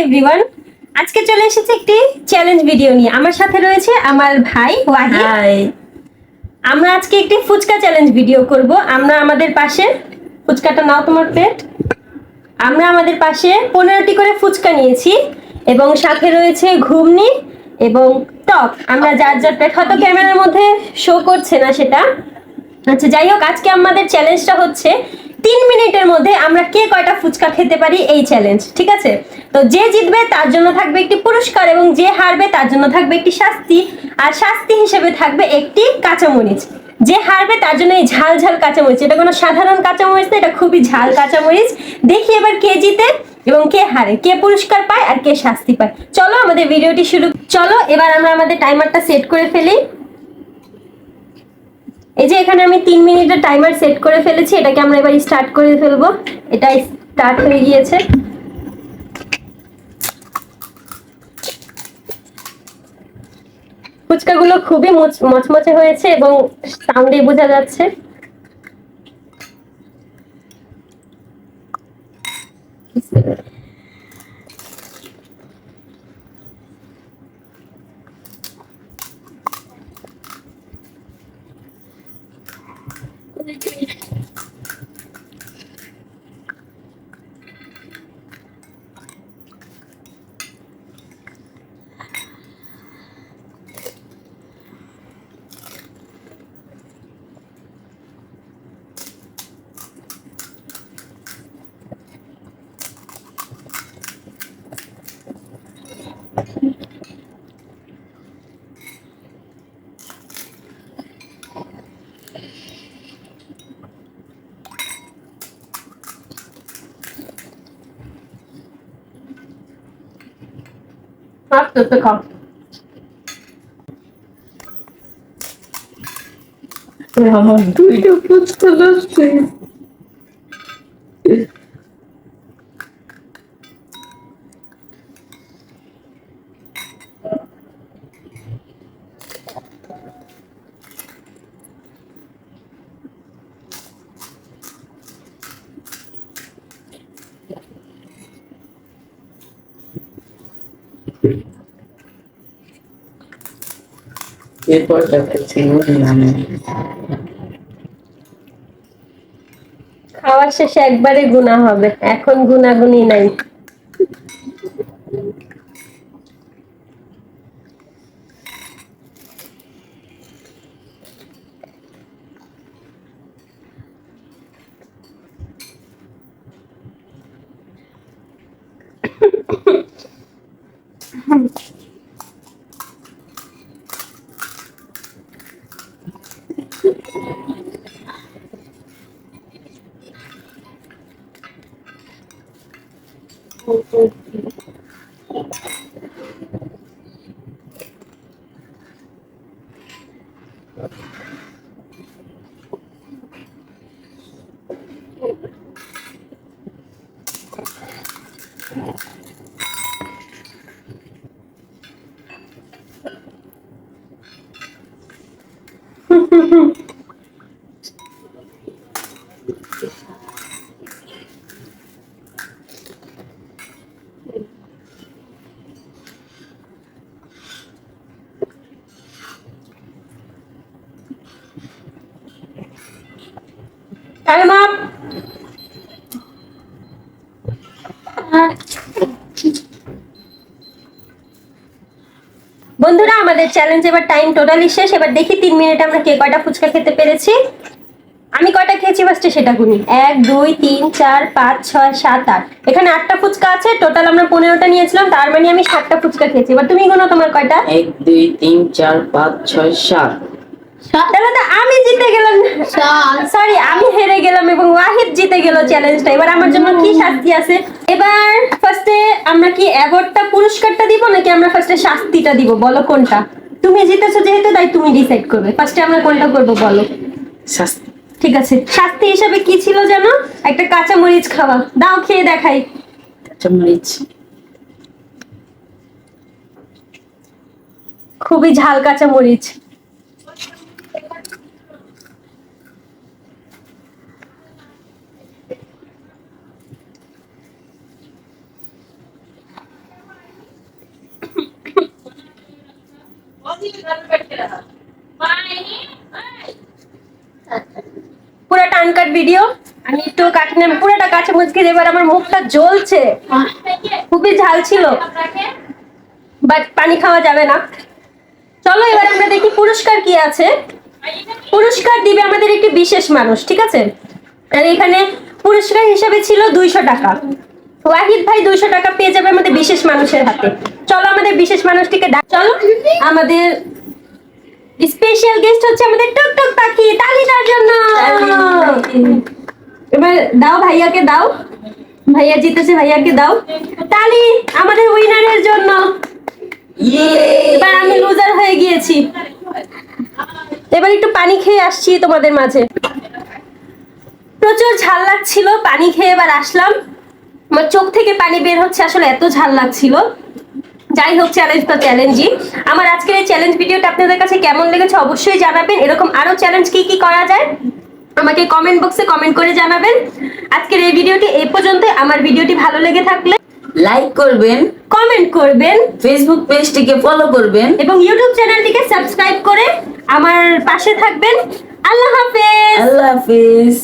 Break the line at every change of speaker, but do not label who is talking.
Everyone, আজকে চলে এসেছে একটি চ্যালেঞ্জ ভিডিও নিয়ে। আমার সাথে রয়েছে আমার ভাই ওয়াহিদ।
হাই।
আমরা আজকে একটি ফুচকা চ্যালেঞ্জ ভিডিও করব। আমরা আমাদের পাশে ফুচকাটা নাও তোমার প্লেট। আমরা আমাদের পাশে 15টি করে ফুচকা নিয়েছি এবং সাথে রয়েছে ঘুগনি এবং টক। আমরা যার যার প্লেট, হয়তো ক্যামেরার মধ্যে শো করছে না সেটা। আচ্ছা, যাই হোক, আজকে আমাদের চ্যালেঞ্জটা হচ্ছে 3 মিনিটের মধ্যে আমরা কে কয়টা ফুচকা খেতে পারি, এই চ্যালেঞ্জ। ঠিক আছে? তো যে জিতবে তার জন্য থাকবে একটি পুরস্কার এবং যে হারবে তার জন্য থাকবে একটি শাস্তি। আর শাস্তি হিসেবে থাকবে একটি কাঁচামরিচ। যে হারবে তার জন্য এই ঝাল ঝাল কাঁচামরিচ, এটা কোনো সাধারণ কাঁচামরিচ না, এটা খুবই ঝাল কাঁচামরিচ। দেখি এবার কে জিতে এবং কে হারে, কে পুরস্কার পায় আর কে শাস্তি পায়। চলো আমাদের ভিডিওটি শুরু। চলো এবার আমরা আমাদের টাইমারটা সেট করে ফেলি। এই যে এখানে আমি 3 মিনিটের টাইমার সেট করে ফেলেছি, এটাকে আমরা এবার স্টার্ট করে ফেলবো। এটা স্টার্ট হয়ে গিয়েছে। ফুচকাগুলো খুবই মচমচে হয়েছে এবং সাউন্ডে বোঝা যাচ্ছে। আস্তে আস্তে খাও।
আমার দুইটা ফুচকা লাগছে। এরপর দেখাচ্ছি নামে
খাওয়ার শেষে একবারে গুণা হবে, এখন গুনাগুনি নাই। Time up. বন্ধুরা, আমাদের চ্যালেঞ্জ এবার টাইম টোটালি শেষ। এবার দেখি 3 মিনিটে আমরা কে কয়টা ফুচকা খেতে পেরেছি। আমি কয়টা খেয়েছি ফার্স্টে সেটা গুনি। 1 2 3 4 5 6 7 8। এখানে 8টা ফুচকা আছে, টোটাল আমরা 15টা নিয়েছিলাম, তার মানে আমি 7টা ফুচকা খেয়েছি। এবার তুমি গুনো তোমার কয়টা।
1 2 3 4 5 6 7।
তাহলে তো আমি জিতে গেলাম, সরি আমি হেরে গেলাম এবং ওয়াহিদ জিতে গেল চ্যালেঞ্জটা। এবার আমার জন্য কি শাস্তি আছে? এবার ফার্স্টে আমরা কি অ্যাওয়ার্ডটা, পুরস্কারটা দিব নাকি আমরা ফার্স্টে শাস্তিটা দিব? বলো কোনটা। তুমি জিতেছো যেহেতু, তাই তুমি ডিসাইড করবে ফার্স্টে আমরা কোনটা করব, বলো।
শাস্তি।
ঠিক আছে, শাস্তি হিসাবে কি ছিল জানো? একটা কাঁচা মরিচ খাওয়া। দাও খেয়ে দেখাই।
কাঁচামরিচ।
খুবই ঝাল কাঁচা মরিচ। পুরোটা আনকাট ভিডিও, আমি একটু কাটিনি, আমি পুরোটা কাঁচা মরিচ খেয়ে এবার আমার মুখটা জ্বলছে, খুবই ঝাল ছিল, বাট পানি খাওয়া যাবে না। চলো এবার আমরা দেখি পুরস্কার কি আছে। পুরস্কার দিবে আমাদের একটি বিশেষ মানুষ, ঠিক আছে? আর এখানে পুরস্কার হিসাবে ছিল 200 টাকা। ওয়াহিদ ভাই 200 টাকা পেয়ে যাবে আমাদের বিশেষ মানুষের হাতে। চলো আমাদের বিশেষ মানুষটিকে চলো, আমাদের স্পেশাল গেস্ট হচ্ছে আমাদের টুকটুক পাখি, তালি তার জন্য। এবার দাও ভাইয়াকে দাও, ভাইয়া জিতেছে, ভাইয়াকে দাও তালি আমাদের উইনারের জন্য। এবার আমি লুজার হয়ে গিয়েছি। এবার একটু পানি খেয়ে আসছি তোমাদের মাঝে। প্রচুর ঝাল লাগছিল, পানি খেয়ে এবার আসলাম, আমার চোখ থেকে পানি বের হচ্ছে, আসলে এত ঝাল লাগছিল। যাই হোক, চ্যালেঞ্জ তো চ্যালেঞ্জই। আমার আজকের এই চ্যালেঞ্জ ভিডিওটা আপনাদের কাছে কেমন লেগেছে অবশ্যই জানাবেন। এরকম আরো চ্যালেঞ্জ কি কি করা যায় আমাকে কমেন্ট বক্সে কমেন্ট করে জানাবেন। আজকের এই ভিডিওটি এই পর্যন্ত। আমার ভিডিওটি ভালো লেগে থাকলে
লাইক করবেন,
কমেন্ট করবেন,
ফেসবুক পেজটিকে ফলো করবেন
এবং ইউটিউব চ্যানেলটিকে সাবস্ক্রাইব করে আমার পাশে থাকবেন। আল্লাহ হাফেজ।
আল্লাহ হাফিজ।